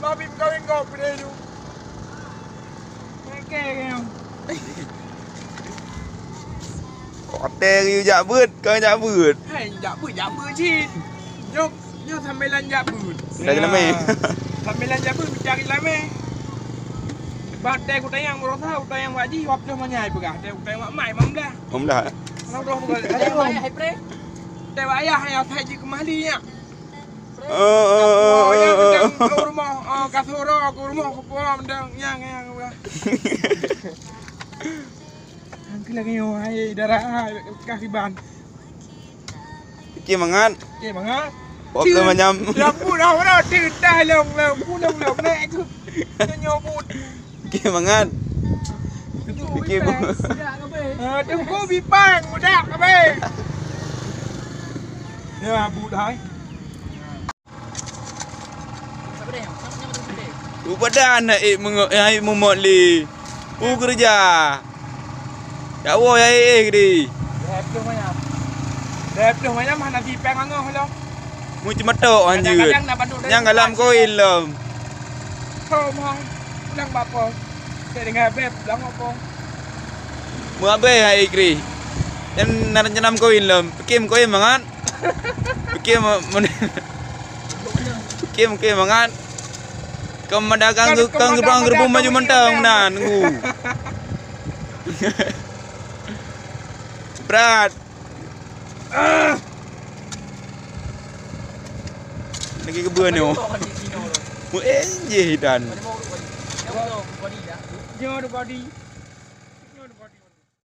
Mabim kau yang kau pada itu. Kekeh. Kote you jabut, kau jabut. Hai, jabut cik. Yo sambilan jabut. Dah lama. Sambilan jabut cari lama. Batai ku tayang merosah, ku tayang waji, wap dah manyai pegah. Tayang ku tayang mai mam dah. Om dah. Kalau dah pegah. Hai pre. Tayang ayah yang saya ji kemali nya. Oh, yang mendang rumah kasoro aku rumah aku mendang yang pegah. Angki lagi yo hai darah kaki ban. Ki mangan. Okey mangat. Wap dah manyam. Dah pun dah dah long pulang naik aku. Nyobut. Ki mangan. Ki bu. Tunggu bipang budak abe. Ya bu dah. Upadan ai momot li. Kerja. Ya wo ya gedi. Dep tu macam mana bipang angah lo. Mu cuma tok anjir. Yang alam koin lom. Kau mau pulang bapa. Saya dengar beb pulang apa. Mu abe hai kri. Yang naranjanam koin lom. Pekim koin mangan. Pekim Pekim mangan. Kau madagang kang gerbang maju mentang nan ngu. Berat. Lagi kebun ni. Mu enje dan. Jom body.